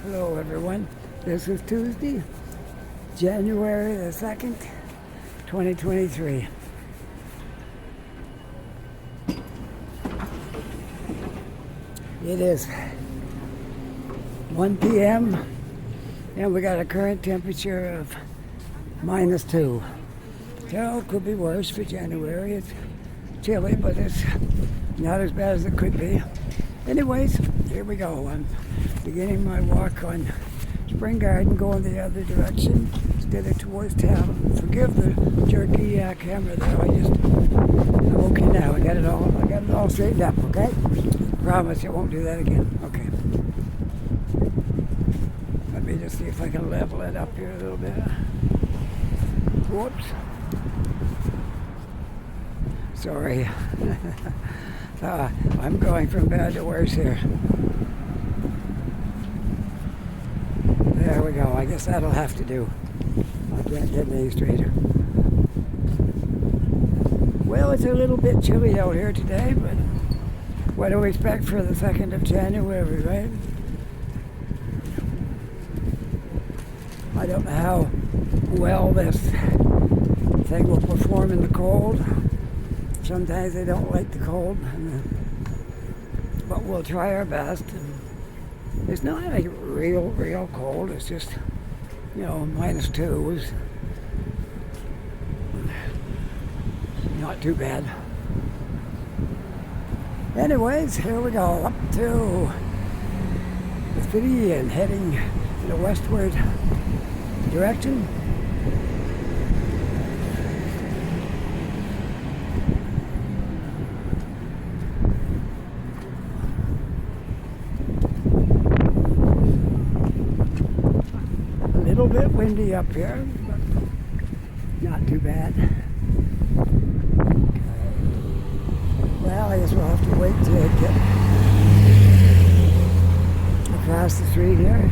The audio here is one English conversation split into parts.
Hello everyone. This is Tuesday, January the 2nd, 2023. It is 1 p.m. and we got a current temperature of -2. So it could be worse for January. It's chilly, but it's not as bad as it could be. Anyways, here we go. I'm beginning my walk on Spring Garden, going the other direction instead of towards town. Forgive the jerky camera there. I'm okay now. I got it all straightened up. Okay. Promise it won't do that again. Okay. Let me just see if I can level it up here a little bit. Whoops. Sorry. I'm going from bad to worse here. There we go. I guess that'll have to do. I can't get any straighter. Well, it's a little bit chilly out here today, but what do we expect for the 2nd of January, right? I don't know how well this thing will perform in the cold. Sometimes they don't like the cold, but we'll try our best. It's not like real cold. It's just, -2 is not too bad. Anyways, here we go, up to the city and heading in the westward direction. A little bit windy up here, but not too bad. Well, I guess we'll have to wait to get across the street here.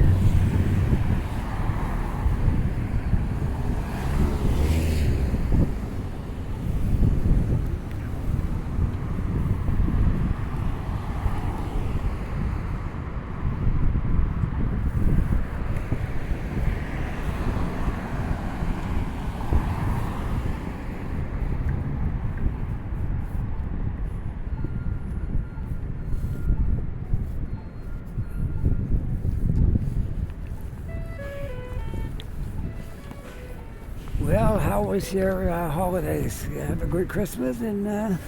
Well, how was your holidays? You have a good Christmas and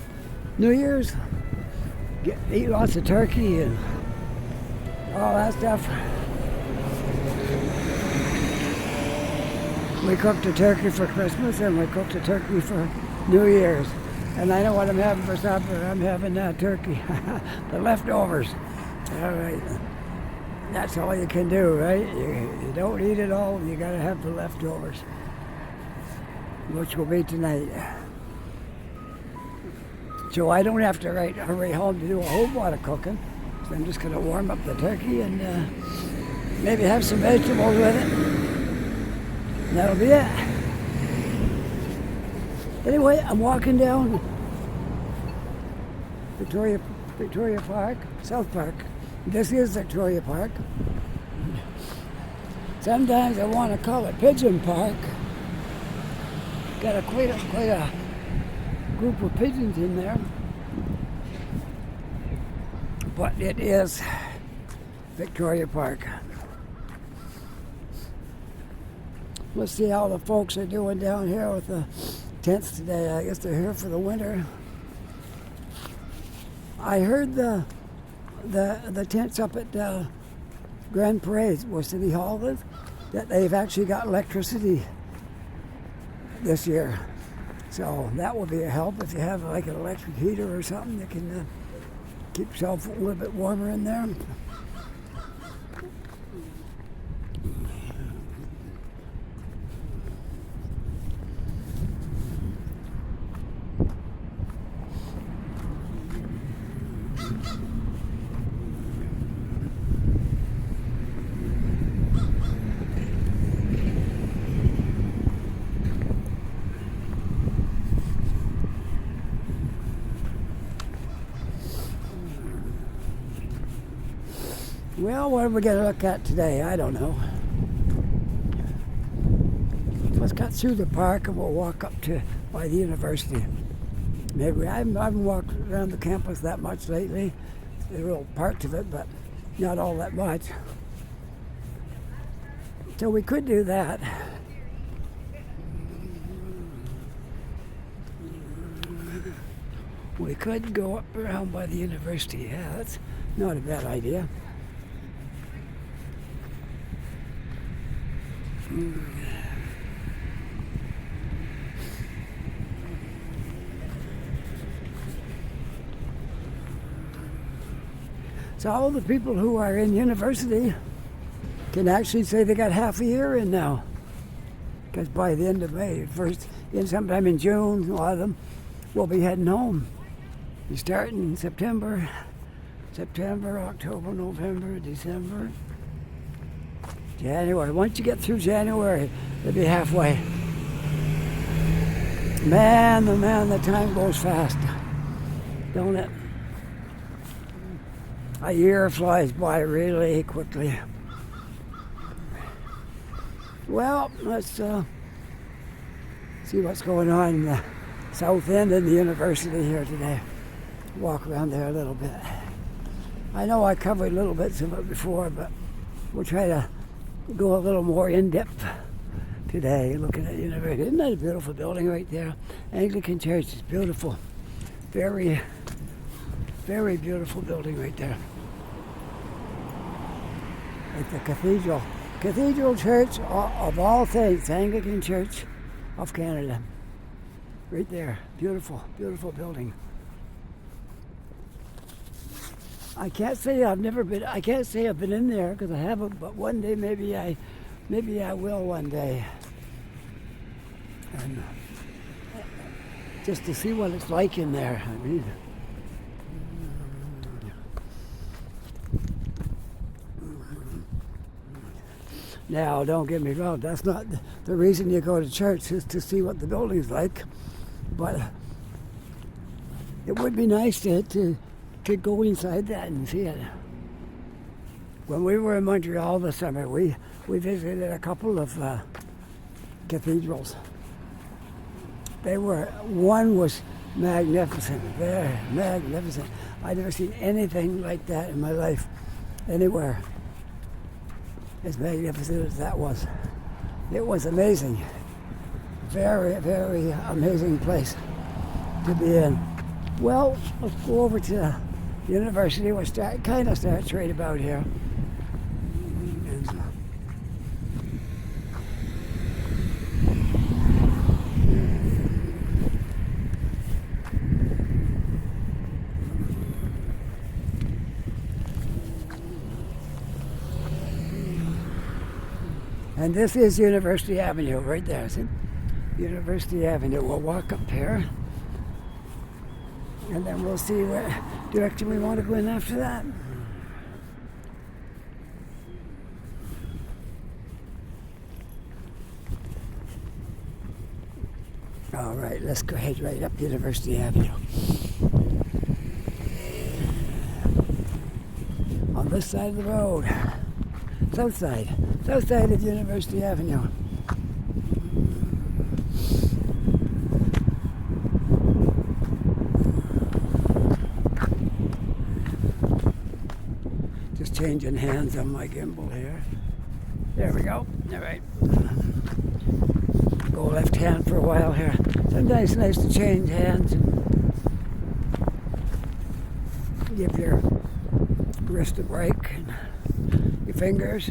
New Year's? Eat lots of turkey and all that stuff. We cooked a turkey for Christmas and we cooked a turkey for New Year's. And I know what I'm having for supper. I'm having turkey, the leftovers. All right. That's all you can do, right? You don't eat it all. You got to have the leftovers, which will be tonight. So I don't have to hurry home to do a whole lot of cooking. So I'm just going to warm up the turkey and maybe have some vegetables with it. And that'll be it. Anyway, I'm walking down Victoria Park, South Park. This is Victoria Park. Sometimes I want to call it Pigeon Park. Got quite a group of pigeons in there, but it is Victoria Park. Let's see how the folks are doing down here with the tents today. I guess they're here for the winter. I heard the tents up at Grand Parade, where City Hall is, that they've actually got electricity this year, so that will be a help if you have like an electric heater or something. You can keep yourself a little bit warmer in there. Well, what are we going to look at today? I don't know. Let's cut through the park and we'll walk up to by the university. Maybe I haven't walked around the campus that much lately. There are little parts of it, but not all that much. So we could do that. We could go up around by the university. Yeah, that's not a bad idea. So all the people who are in university can actually say they got half a year in now. Because by the end of May, sometime in June, a lot of them will be heading home. You start in September, October, November, December, January. Once you get through January, you'll be halfway. Man, the time goes fast, don't it? A year flies by really quickly. Well, let's see what's going on in the south end of the university here today. Walk around there a little bit. I know I covered little bits of it before, but we'll try to go a little more in-depth today, looking at the university. Isn't that a beautiful building right there? Anglican Church is beautiful. Very, very beautiful building right there. Like the cathedral. Cathedral Church of all things, Anglican Church of Canada. Right there. Beautiful, beautiful building. I can't say I've been in there because I haven't, but one day maybe I will one day. And just to see what it's like in there. I mean, now, don't get me wrong, that's not the reason you go to church, is to see what the building's like. But it would be nice to go inside that and see it. When we were in Montreal this summer, we visited a couple of cathedrals. One was magnificent, very magnificent. I'd never seen anything like that in my life, anywhere. As magnificent as that was. It was amazing. Very, very amazing place to be in. Well, let's go over to the university. We'll start right about here. And this is University Avenue right there. See? University Avenue. We'll walk up here. And then we'll see what direction we want to go in after that. All right, let's go ahead right up University Avenue. On this side of the road. South side of University Avenue. Just changing hands on my gimbal here. There we go. All right. Go left hand for a while here. Sometimes it's nice to change hands and give your wrist a break and your fingers.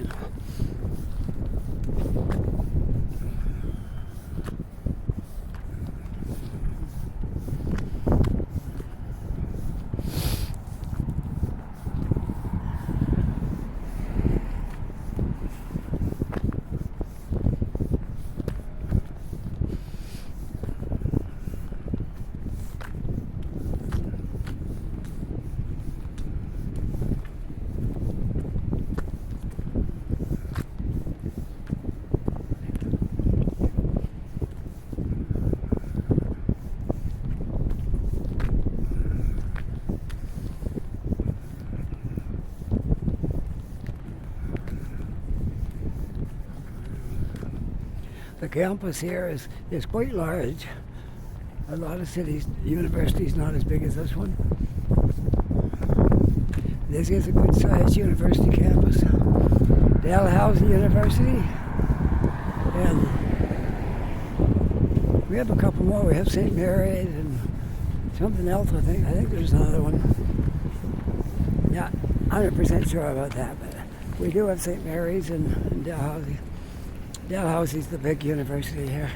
The campus here is quite large. A lot of cities, universities not as big as this one. This is a good sized university campus. Dalhousie University. And we have a couple more. We have St. Mary's and something else, I think. I think there's another one. Not 100% sure about that, but we do have St. Mary's and Dalhousie. Dalhousie's the big university here.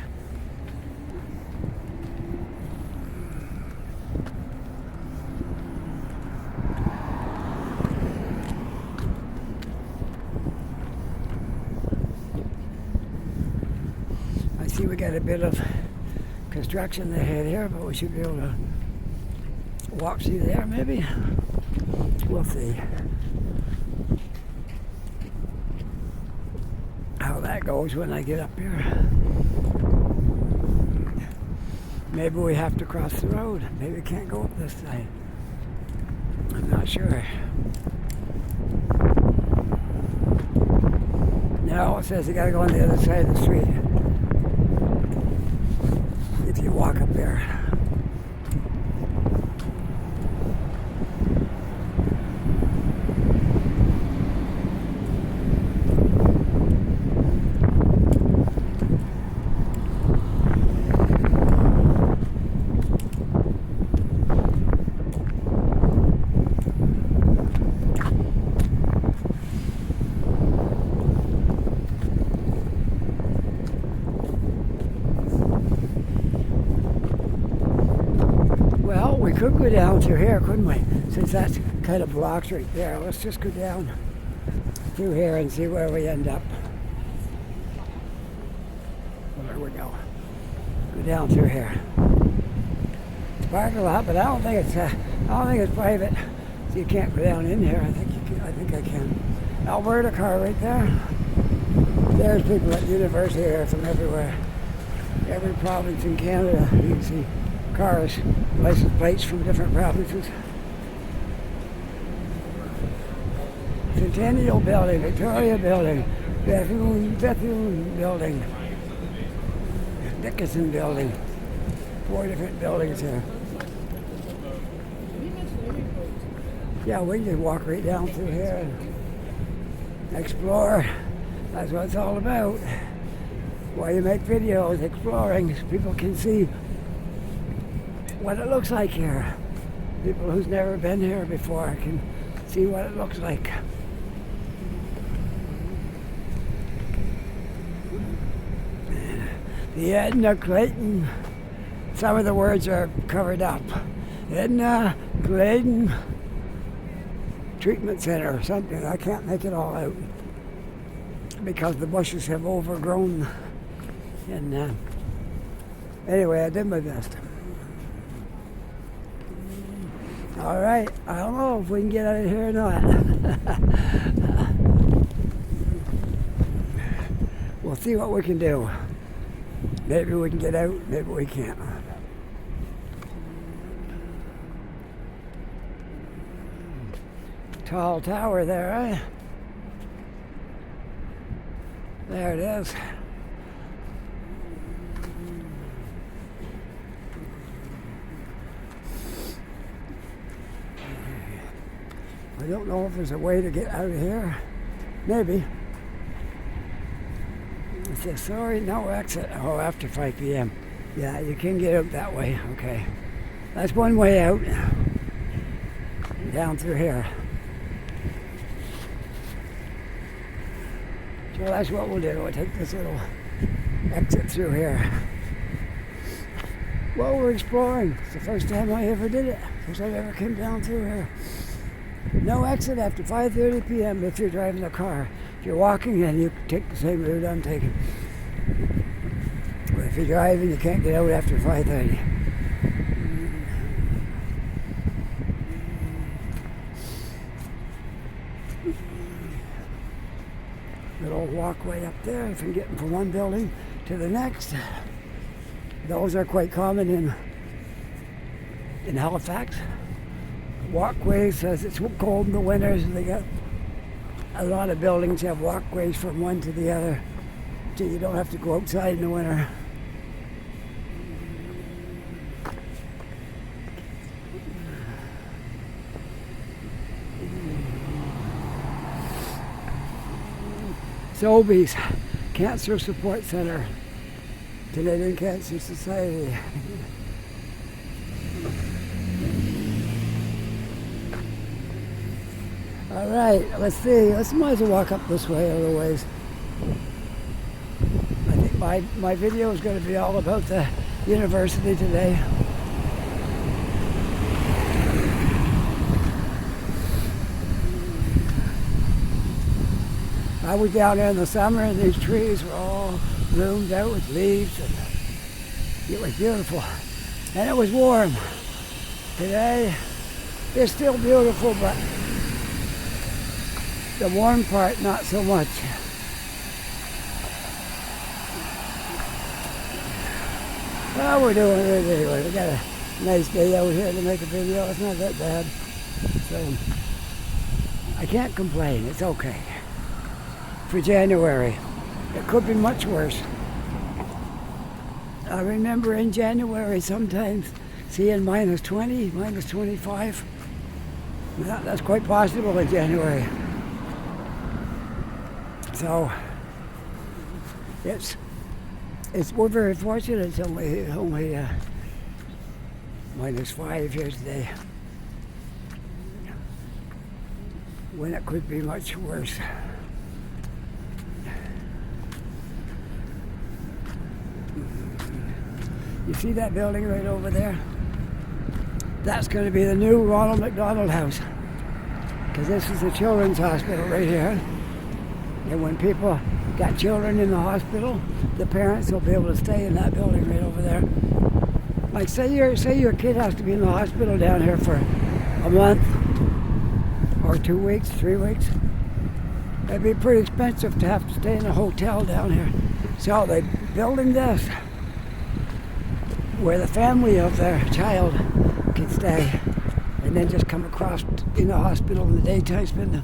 I see we got a bit of construction ahead here, but we should be able to walk through there maybe. We'll see how that goes when I get up here. Maybe we have to cross the road. Maybe we can't go up this side. I'm not sure. No, it says you gotta go on the other side of the street if you walk up there. We could go down through here, couldn't we? Since that's kind of blocked right there. Let's just go down through here and see where we end up. Well, there we go. Go down through here. It's parked a lot, but I don't think it's private. So you can't go down in here. I think I can. Alberta car right there. There's people at university here from everywhere. Every province in Canada. You can see cars, license plates from different provinces. Centennial Building, Victoria Building, Bethune Building, Dickinson Building. 4 different buildings here. Yeah, we can just walk right down through here and explore. That's what it's all about. Why you make videos, exploring, so people can see what it looks like here. People who's never been here before can see what it looks like. The Edna Clayton, some of the words are covered up. Edna Clayton Treatment Center or something. I can't make it all out because the bushes have overgrown. And anyway, I did my best. All right, I don't know if we can get out of here or not. We'll see what we can do. Maybe we can get out, maybe we can't. Tall tower there, eh? There it is. I don't know if there's a way to get out of here. Maybe. It says, sorry, no exit. Oh, after 5 p.m. Yeah, you can get out that way. Okay. That's one way out. Down through here. So that's what we'll do. We'll take this little exit through here. Well, we're exploring. It's the first time I ever did it. First time I ever came down through here. No exit after 5:30 p.m. if you're driving a car. If you're walking, then you take the same route I'm taking. But if you're driving, you can't get out after 5:30. Little walkway up there from getting from one building to the next. Those are quite common in Halifax. Walkways, as it's cold in the winters, they got a lot of buildings have walkways from one to the other. so you don't have to go outside in the winter. Sobeys, Cancer Support Center, Canadian Cancer Society. All right, let's see. Let's might as well walk up this way a little ways. I think my video is going to be all about the university today. I was down there in the summer and these trees were all bloomed out with leaves and it was beautiful. And it was warm. Today it's still beautiful, but the warm part not so much. Well, we're doing it anyway. We got a nice day out here to make a video. It's not that bad. So I can't complain. It's okay. For January. It could be much worse. I remember in January sometimes seeing minus 20, minus 25. That's quite possible in January. So we're very fortunate. It's only minus 5 here today. When it could be much worse. You see that building right over there? That's going to be the new Ronald McDonald House. Because this is the children's hospital right here. And when people got children in the hospital, the parents will be able to stay in that building right over there. Like say your kid has to be in the hospital down here for a month or 2 weeks, 3 weeks. It'd be pretty expensive to have to stay in a hotel down here. So they're building this where the family of their child can stay and then just come across in the hospital in the daytime, spend the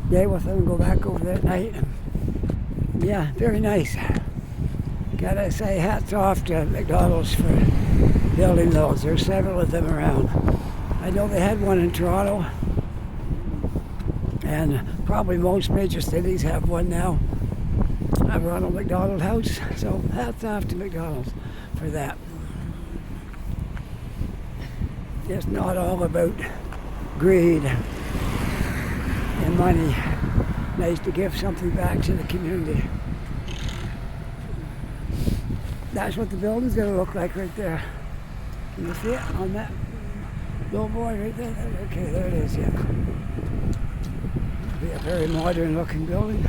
day with them and go back over there at night. Yeah, very nice. Gotta say hats off to McDonald's for building those. There's several of them around. I know they had one in Toronto and probably most major cities have one now. A Ronald McDonald House. So hats off to McDonald's for that. It's not all about greed and money. Nice to give something back to the community. That's what the building's going to look like right there. Can you see it on that little board right there? Okay, there it is, yeah. It'll be a very modern looking building.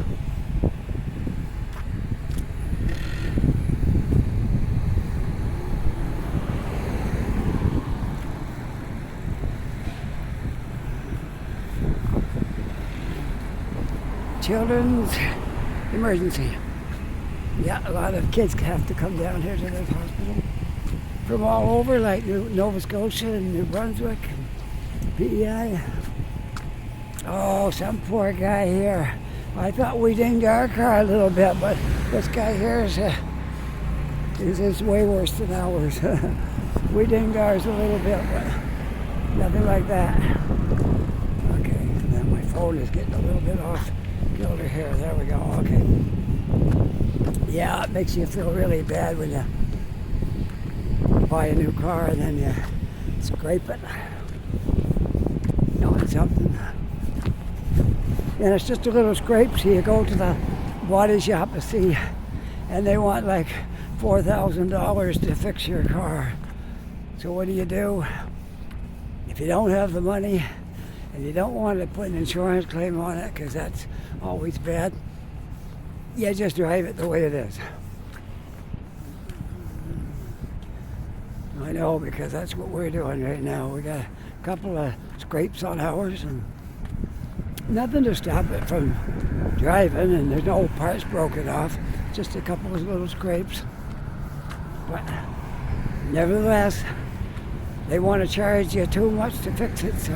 Children's emergency. Yeah, a lot of kids have to come down here to this hospital from all over, like Nova Scotia and New Brunswick, and PEI. Oh, some poor guy here. I thought we dinged our car a little bit, but this guy here is way worse than ours. We dinged ours a little bit, but nothing like that. Okay, and then my phone is getting a little bit off kilter here. There we go. Okay. Yeah, it makes you feel really bad when you buy a new car and then you scrape it on something. And it's just a little scrape, so you go to the body shop to see, and they want like $4,000 to fix your car. So what do? If you don't have the money and you don't want to put an insurance claim on it, because that's always bad, you just drive it the way it is. I know, because that's what we're doing right now. We got a couple of scrapes on ours and nothing to stop it from driving, and there's no parts broken off, just a couple of little scrapes. But nevertheless, they want to charge you too much to fix it, so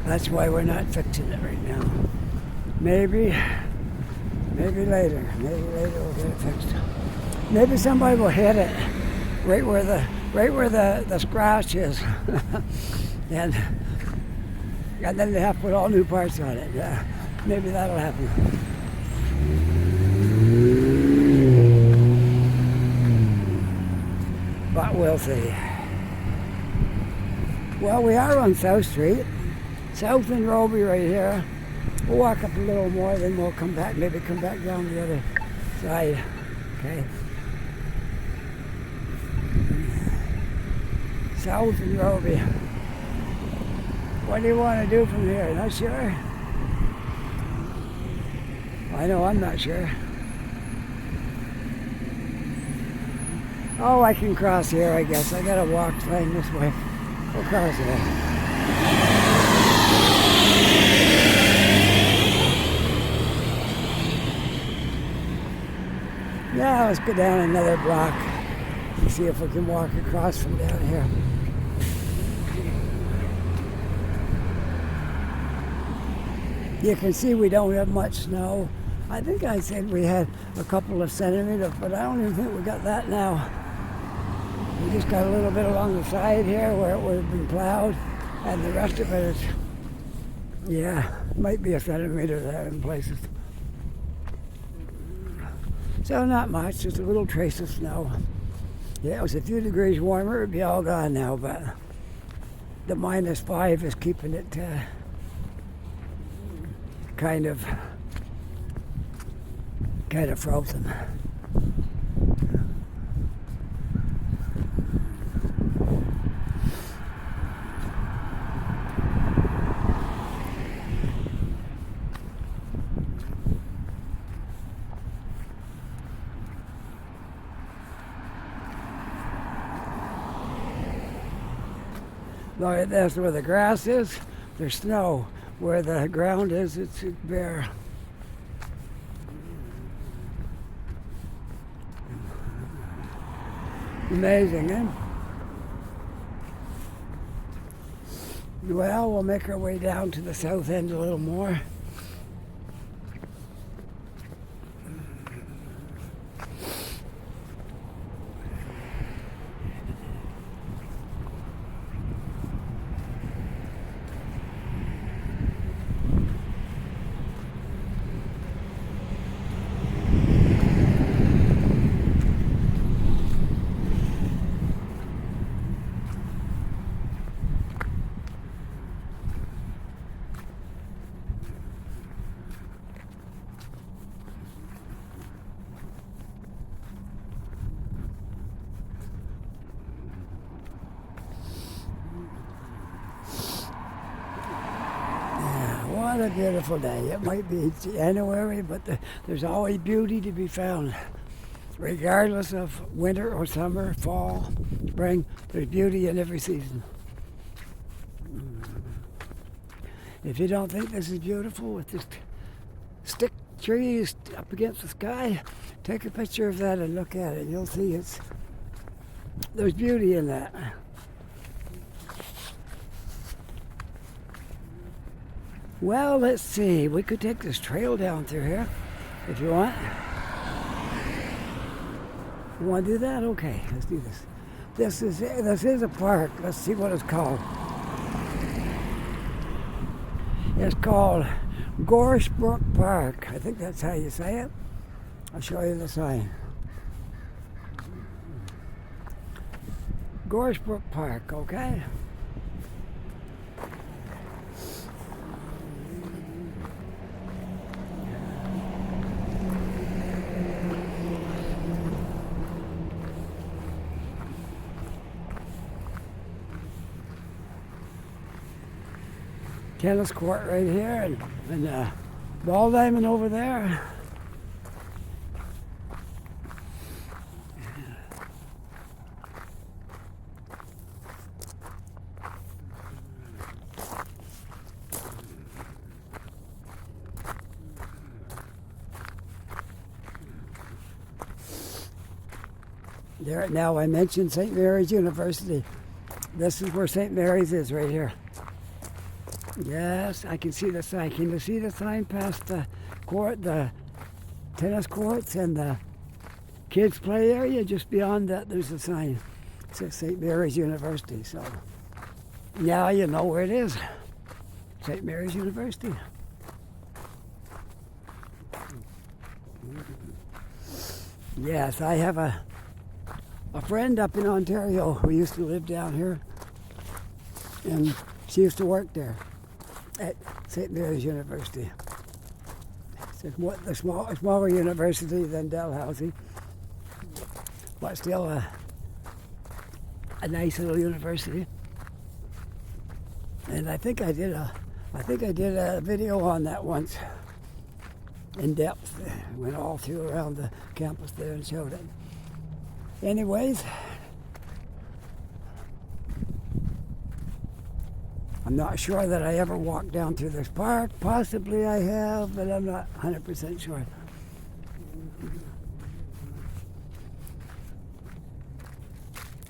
that's why we're not fixing it right now. Maybe Maybe later we'll get it fixed. Maybe somebody will hit it right where the scratch is, and then they have to put all new parts on it. Yeah, maybe that'll happen. But we'll see. Well, we are on South Street, South and Roby right here. We'll walk up a little more, then we'll come back, maybe come back down the other side. Okay. South and Roby. What do you want to do from here? Not sure? I know I'm not sure. Oh, I can cross here, I guess. I gotta walk lane this way. We'll cross here. Yeah, let's go down another block and see if we can walk across from down here. You can see we don't have much snow. I think I said we had a couple of centimeters, but I don't even think we got that now. We just got a little bit along the side here where it would have been plowed, and the rest of it is, yeah, might be a centimeter there in places. So not much, just a little trace of snow. Yeah, it was a few degrees warmer, it'd be all gone now, but the -5 is keeping it kind of frozen. That's where the grass is, there's snow. Where the ground is, it's bare. Amazing, eh? Well, we'll make our way down to the south end a little more. What a beautiful day. It might be January, but there's always beauty to be found. Regardless of winter or summer, fall, spring, there's beauty in every season. If you don't think this is beautiful with just stick trees up against the sky, take a picture of that and look at it. You'll see there's beauty in that. Well, let's see. We could take this trail down through here if you want. You want to do that? Okay, let's do this. This is a park. Let's see what it's called. It's called Gorshbrook Park. I think that's how you say it. I'll show you the sign. Gorshbrook Park, okay? Tennis court right here and ball diamond over there. There, now I mentioned St. Mary's University. This is where St. Mary's is right here. Yes, I can see the sign. Can you see the sign past the court, the tennis courts and the kids' play area. Just beyond that, there's a sign. It says St. Mary's University. So now you know where it is. St. Mary's University. Yes, I have a friend up in Ontario who used to live down here, and she used to work there at St. Mary's University. It's a smaller university than Dalhousie, but still a nice little university. And I think I did a video on that once, in depth. Went all through around the campus there and showed it. Anyways, I'm not sure that I ever walked down through this park. Possibly I have, but I'm not 100% sure.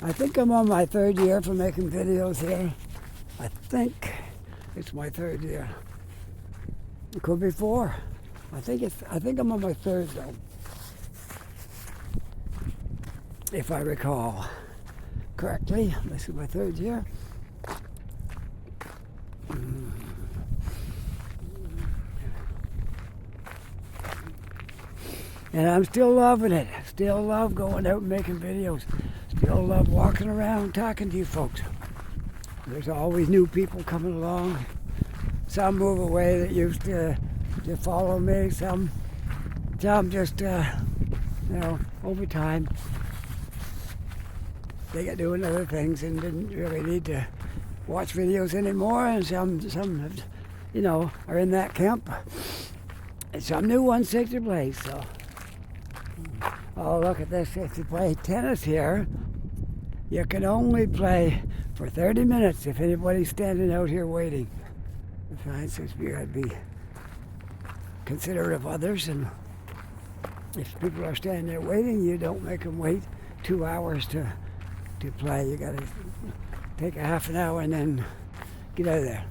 I think I'm on my third year for making videos here. I think it's my third year. It could be four. I think I'm on my third though, if I recall correctly. This is my third year. And I'm still loving it. Still love going out and making videos. Still love walking around talking to you folks. There's always new people coming along. Some move away that used to follow me. Some just, over time, they got doing other things and didn't really need to watch videos anymore. And some have, are in that camp. And some new ones take their place. So, oh, look at this. If you play tennis here, you can only play for 30 minutes if anybody's standing out here waiting. The sign says you gotta be considerate of others, and if people are standing there waiting, you don't make them wait 2 hours to play. You gotta take a half an hour and then get out of there.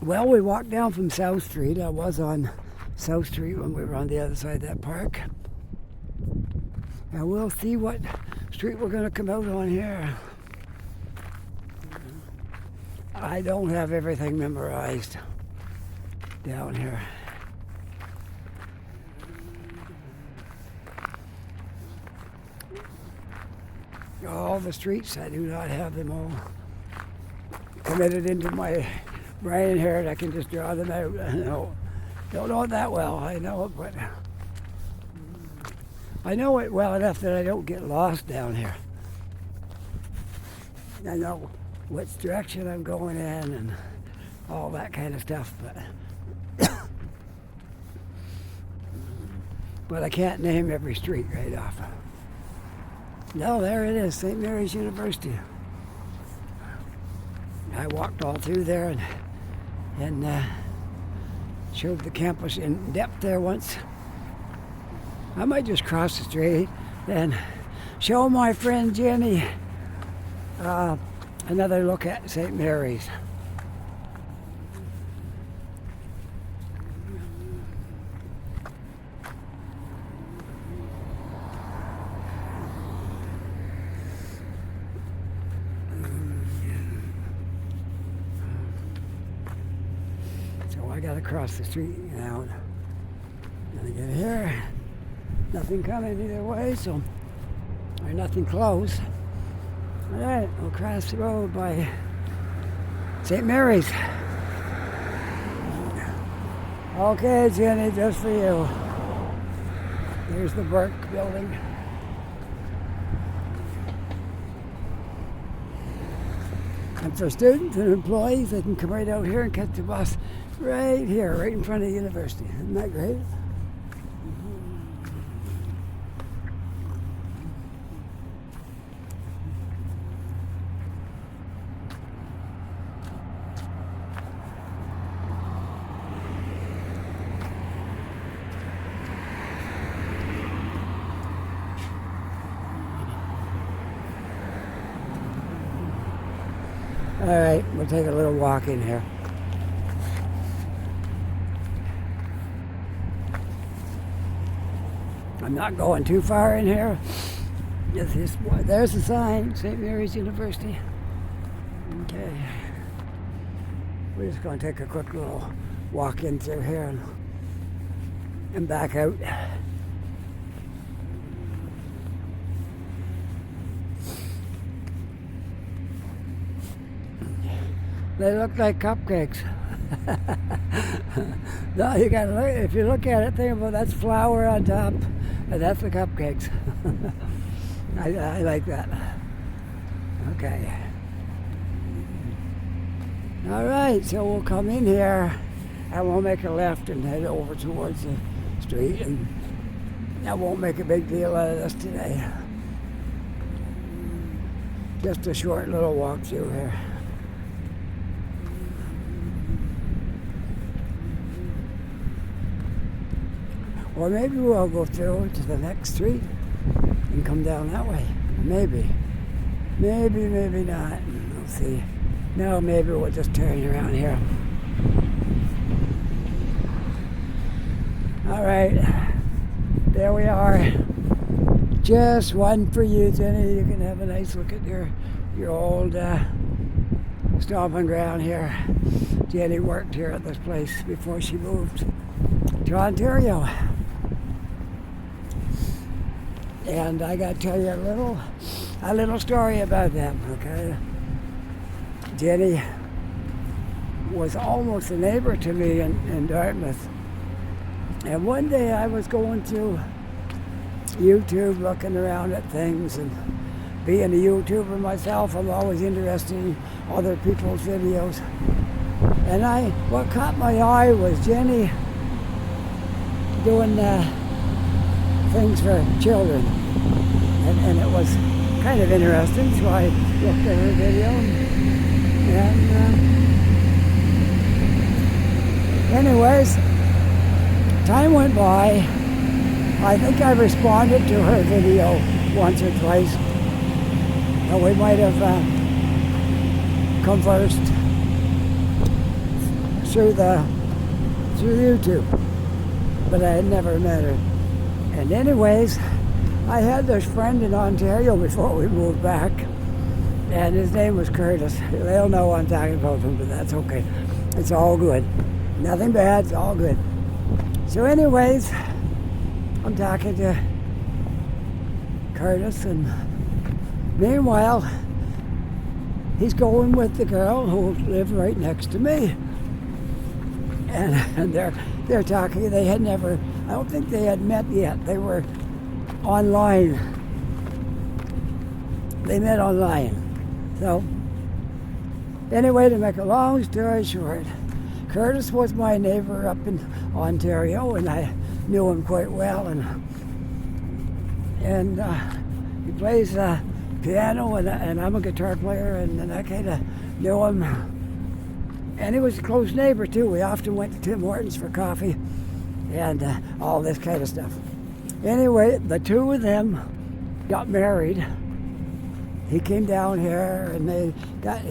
Well, we walked down from South Street. I was on South Street when we were on the other side of that park. And we'll see what street we're going to come out on here. I don't have everything memorized down here. All the streets, I do not have them all committed into my brain here, and I can just draw them out. Don't know it that well. I know it, but I know it well enough that I don't get lost down here. I know which direction I'm going in and all that kind of stuff, but I can't name every street right off. No, there it is, St. Mary's University. I walked all through there and showed the campus in depth there once. I might just cross the street and show my friend Jenny another look at St. Mary's. So I gotta cross the street now. Gonna get here. Nothing coming either way, so or nothing close. All right, we'll cross the road by St. Mary's. Okay, Jenny, just for you. There's the Burke building. And for students and employees, they can come right out here and catch the bus right here, right in front of the university. Isn't that great? All right, we'll take a little walk in here. I'm not going too far in here. There's the sign, St. Mary's University. Okay. We're just going to take a quick little walk in through here and back out. They look like cupcakes. No, you gotta look. If you look at it, think about that's flour on top, and that's the cupcakes. I like that. Okay. All right, so we'll come in here, and we'll make a left and head over towards the street, and I won't make a big deal out of this today. Just a short little walk through here. Or maybe we'll go through to the next street and come down that way. Maybe. Maybe not. We'll see. No, maybe we'll just turn around here. All right. There we are. Just one for you, Jenny. You can have a nice look at your old stomping ground here. Jenny worked here at this place before she moved to Ontario. And I got to tell you a little story about them, okay? Jenny was almost a neighbor to me in Dartmouth. And one day I was going through YouTube looking around at things, and being a YouTuber myself, I'm always interested in other people's videos. And what caught my eye was Jenny doing things for children, and it was kind of interesting, so I looked at her video, and anyways, time went by. I think I responded to her video once or twice, and we might have conversed through YouTube, but I had never met her. And anyways, I had this friend in Ontario before we moved back, and his name was Curtis. They'll know I'm talking about him, but that's okay. It's all good. Nothing bad, it's all good. So anyways, I'm talking to Curtis, and meanwhile, he's going with the girl who lived right next to me. And they're talking. They had never, I don't think they had met yet. They were online. They met online. So, anyway, to make a long story short, Curtis was my neighbor up in Ontario, and I knew him quite well. And he plays piano, and I'm a guitar player, and I kind of knew him. And he was a close neighbor too. We often went to Tim Hortons for coffee and all this kind of stuff. Anyway, the two of them got married. He came down here, and they got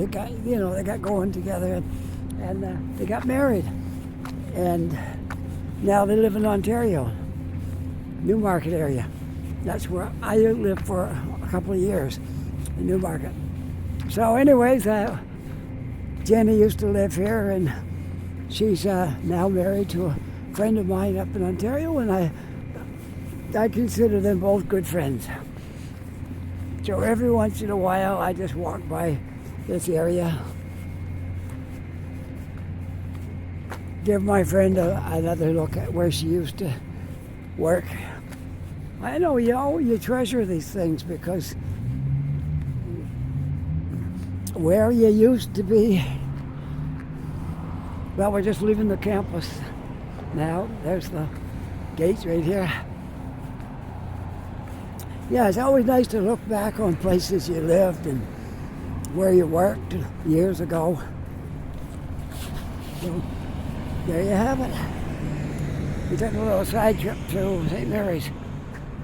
going together, and they got married. And now they live in Ontario, Newmarket area. That's where I lived for a couple of years, in Newmarket. So anyways, Jenny used to live here, and she's now married to a friend of mine up in Ontario, and I consider them both good friends. So every once in a while, I just walk by this area, give my friend another look at where she used to work. I know you treasure these things, because where you used to be, well, we're just leaving the campus now. There's the gates right here. Yeah, it's always nice to look back on places you lived and where you worked years ago. So, there you have it. We took a little side trip to St. Mary's.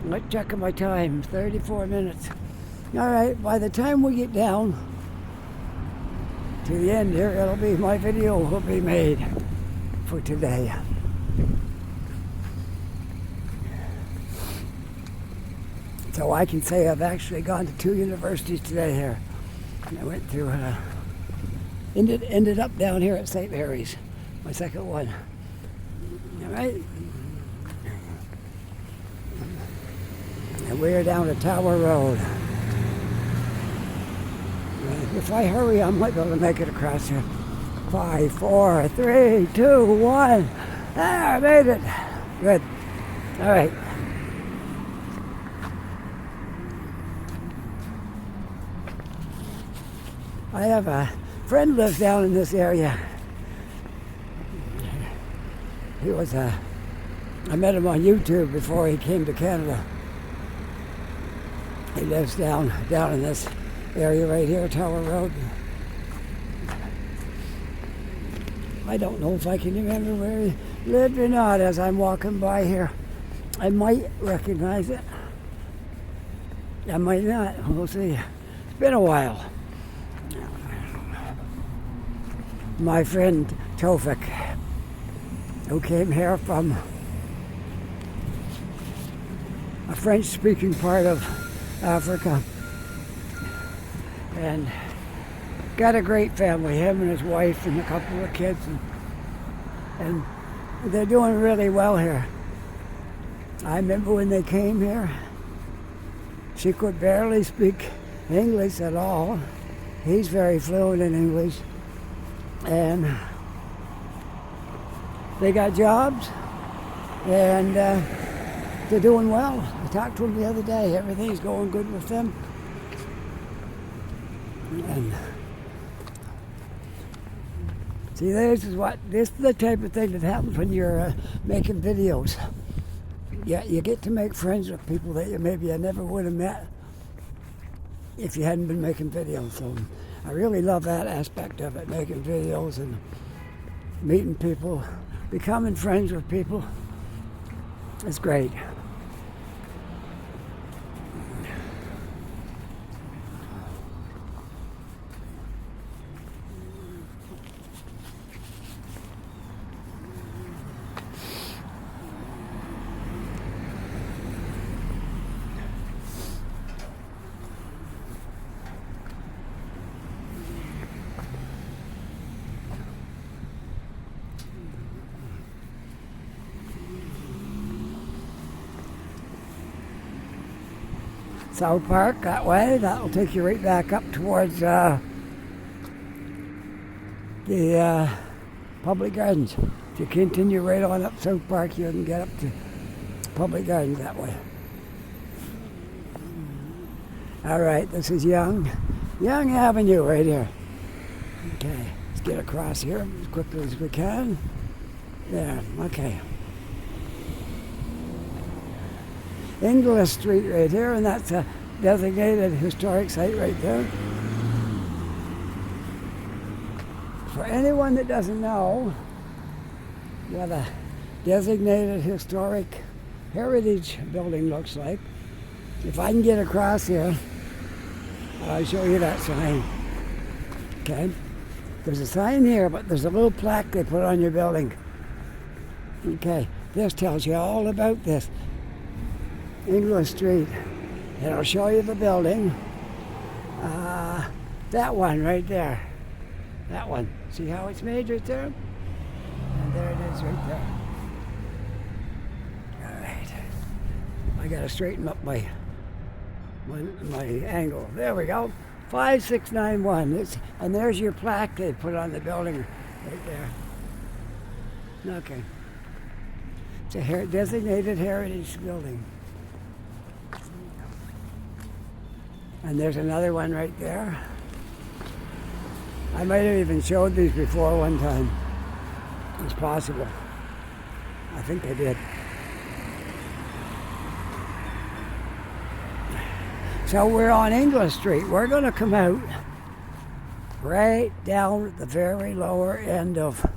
Let's check my time, 34 minutes. All right, by the time we get down to the end here, my video will be made for today. So I can say I've actually gone to 2 universities today here. And I went to, ended up down here at St. Mary's, my second one. All right. And we're down at Tower Road. If I hurry, I might be able to make it across here. 5, 4, 3, 2, 1. Ah, I made it. Good. All right. I have a friend lives down in this area. He was I met him on YouTube before he came to Canada. He lives down in this area right here, Tower Road. I don't know if I can remember where he lived or not as I'm walking by here. I might recognize it. I might not. We'll see. It's been a while. My friend Tofik, who came here from a French-speaking part of Africa, and got a great family, him and his wife and a couple of kids, and they're doing really well here. I remember when they came here, she could barely speak English at all. He's very fluent in English. And they got jobs, and they're doing well. I talked to them the other day. Everything's going good with them. And see, this is the type of thing that happens when you're making videos. Yeah, you get to make friends with people that you maybe never would have met if you hadn't been making videos. So I really love that aspect of it, making videos and meeting people, becoming friends with people. It's great. South Park that way. That'll take you right back up towards the Public Gardens. If you continue right on up South Park, you can get up to Public Gardens that way. All right, this is Young Avenue right here. Okay, let's get across here as quickly as we can. There, okay. Inglis Street right here, and that's a designated historic site right there. For anyone that doesn't know what a designated historic heritage building looks like, if I can get across here, I'll show you that sign. Okay? There's a sign here, but there's a little plaque they put on your building. Okay, this tells you all about this. Inglis Street, and I'll show you the building. That one right there. That one. See how it's made right there? And there it is right there. All right. I gotta straighten up my angle. There we go. 5691. And there's your plaque they put on the building right there. Okay. It's a designated heritage building. And there's another one right there. I might have even showed these before one time. It's possible. I think I did. So we're on Inglis Street. We're going to come out right down at the very lower end of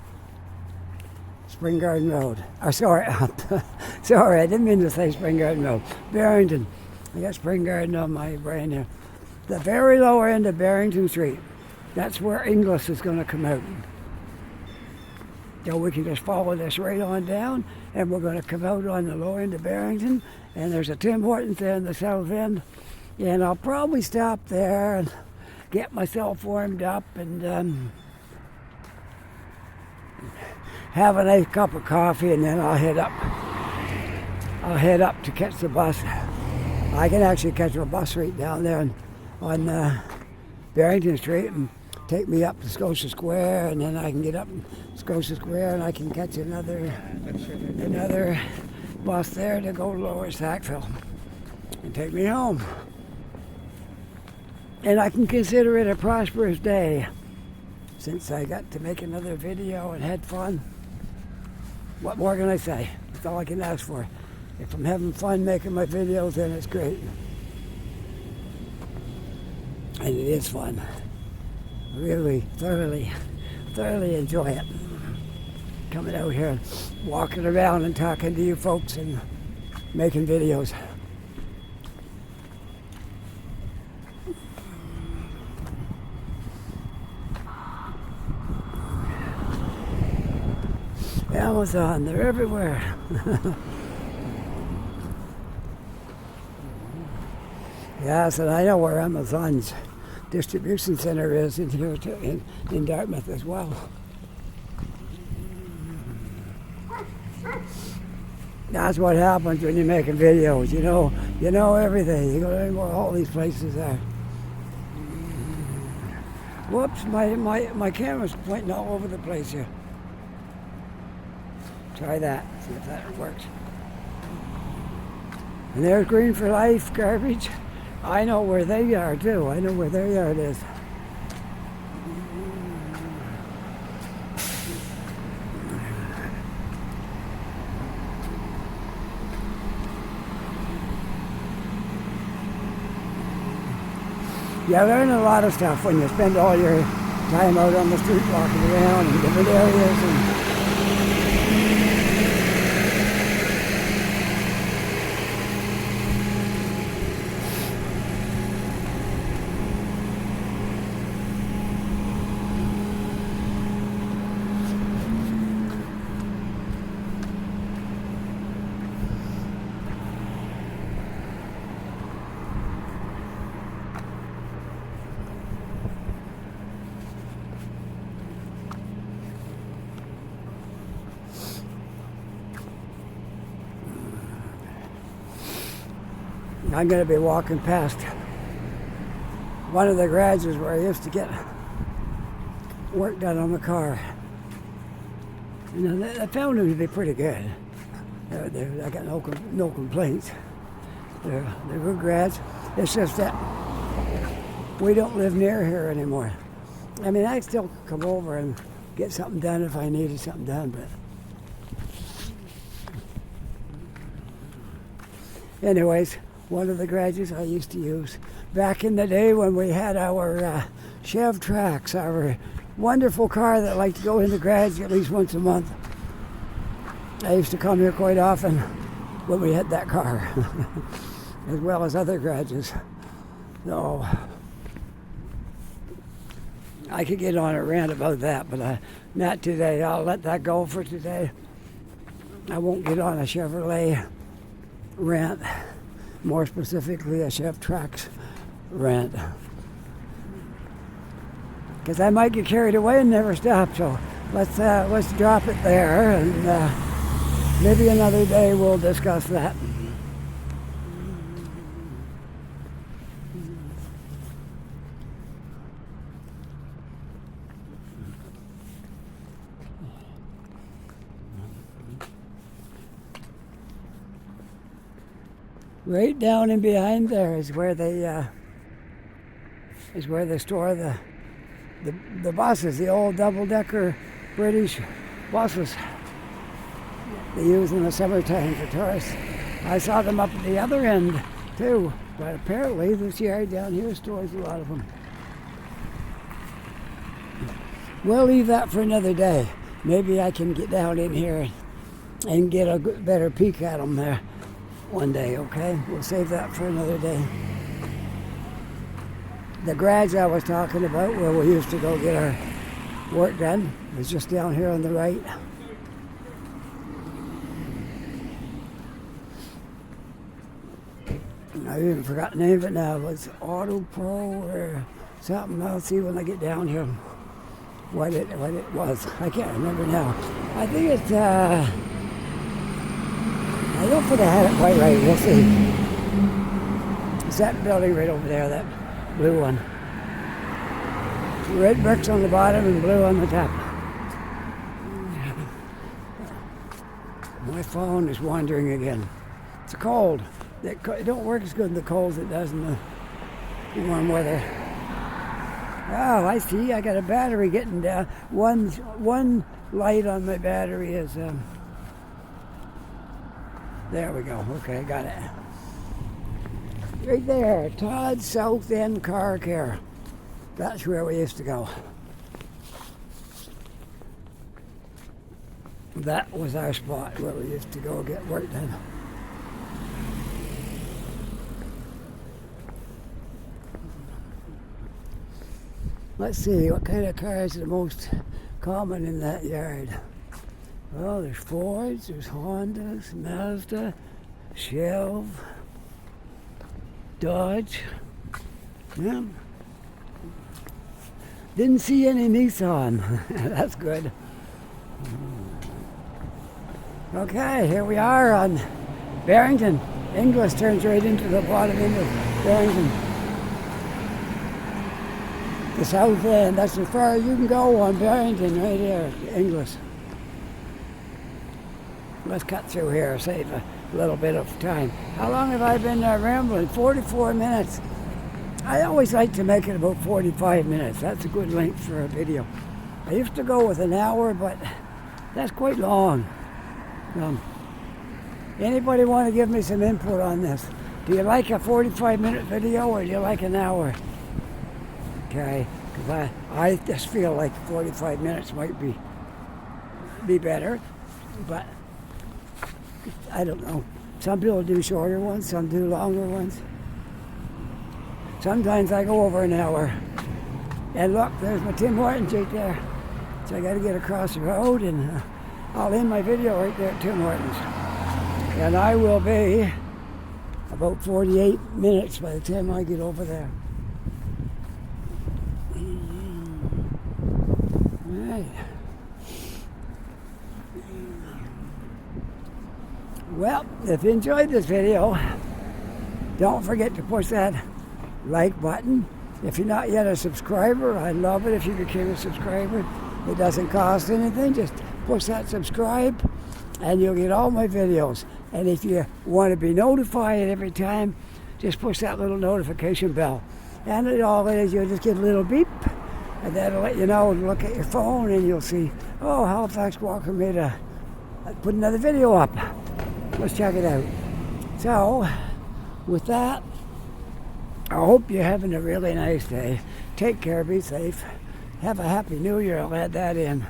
Spring Garden Road. Sorry, I didn't mean to say Spring Garden Road. Barrington. I got Spring Garden on my brain here. The very lower end of Barrington Street. That's where Inglis is going to come out. So we can just follow this right on down, and we're going to come out on the lower end of Barrington, and there's a Tim Hortons there in the south end, and I'll probably stop there and get myself warmed up and have a nice cup of coffee, and then I'll head up. I'll head up to catch the bus. I can actually catch a bus right down there on Barrington Street and take me up to Scotia Square, and then I can get up Scotia Square and I can catch another bus there to go to Lower Sackville and take me home. And I can consider it a prosperous day since I got to make another video and had fun. What more can I say? That's all I can ask for. If I'm having fun making my videos, then it's great. And it is fun. Really, thoroughly enjoy it. Coming out here and walking around and talking to you folks and making videos. Amazon, they're everywhere. Yes, and I know where Amazon's distribution center is in here too, in Dartmouth as well. That's what happens when you're making videos. You know everything. You know where all these places are. Whoops, my camera's pointing all over the place here. Try that, see if that works. And there's Green for Life garbage. I know where they are too. I know where their yard is. You learn a lot of stuff when you spend all your time out on the street walking around in different areas. I'm going to be walking past one of the garages where I used to get work done on the car. And I found them to be pretty good. I got no complaints. They're good grads. It's just that we don't live near here anymore. I mean, I still come over and get something done if I needed something done, but anyways, one of the garages I used to use back in the day when we had our Chev Trax, our wonderful car that liked to go in the garage at least once a month. I used to come here quite often when we had that car, as well as other garages. So I could get on a rant about that, but not today. I'll let that go for today. I won't get on a Chevrolet rant. More specifically, a Chev Trax rant, because I might get carried away and never stop. So let's drop it there, and maybe another day we'll discuss that. Right down in behind there is where they store the buses, the old double-decker British buses they use in the summertime for tourists. I saw them up at the other end too, but apparently this yard down here stores a lot of them. We'll leave that for another day. Maybe I can get down in here and get a better peek at them there one day, okay? We'll save that for another day. The garage I was talking about, where we used to go get our work done, was just down here on the right. I even forgot the name of it now. It was Auto Pro or something. I'll see when I get down here what it was. I can't remember now. I think it's I don't think I had it quite right. We'll see. It's that building right over there, that blue one. Red bricks on the bottom and blue on the top. My phone is wandering again. It's cold. It don't work as good in the cold as it does in the warm weather. Oh, I see. I got a battery getting down. One light on my battery is... there we go. Okay, got it. Right there. Todd South End Car Care. That's where we used to go. That was our spot where we used to go get work done. Let's see, what kind of cars are the most common in that yard? Well, there's Fords, there's Hondas, Mazda, Chev, Dodge. Yeah. Didn't see any Nissan. That's good. Okay, here we are on Barrington. Inglis turns right into the bottom end of Barrington. The south end, that's as far as you can go on Barrington, right here, Inglis. Let's cut through here, save a little bit of time. How long have I been rambling? 44 minutes. I always like to make it about 45 minutes. That's a good length for a video. I used to go with an hour, but that's quite long. Anybody want to give me some input on this? Do you like a 45-minute video or do you like an hour? Okay, because I just feel like 45 minutes might be better, but I don't know. Some people do shorter ones, some do longer ones. Sometimes I go over an hour. And look, there's my Tim Hortons right there. So I got to get across the road and I'll end my video right there at Tim Hortons. And I will be about 48 minutes by the time I get over there. Right. Well, if you enjoyed this video, don't forget to push that like button. If you're not yet a subscriber, I'd love it if you became a subscriber. It doesn't cost anything. Just push that subscribe and you'll get all my videos. And if you want to be notified every time, just push that little notification bell. And all it is, you'll just get a little beep, and that'll let you know, look at your phone, and you'll see, oh, Halifax Walker made put another video up. Let's check it out. So, with that, I hope you're having a really nice day. Take care, be safe. Have a happy new year, I'll add that in.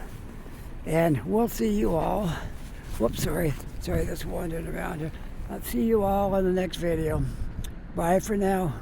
And we'll see you all. Whoops, sorry, that's wandering around here. I'll see you all in the next video. Bye for now.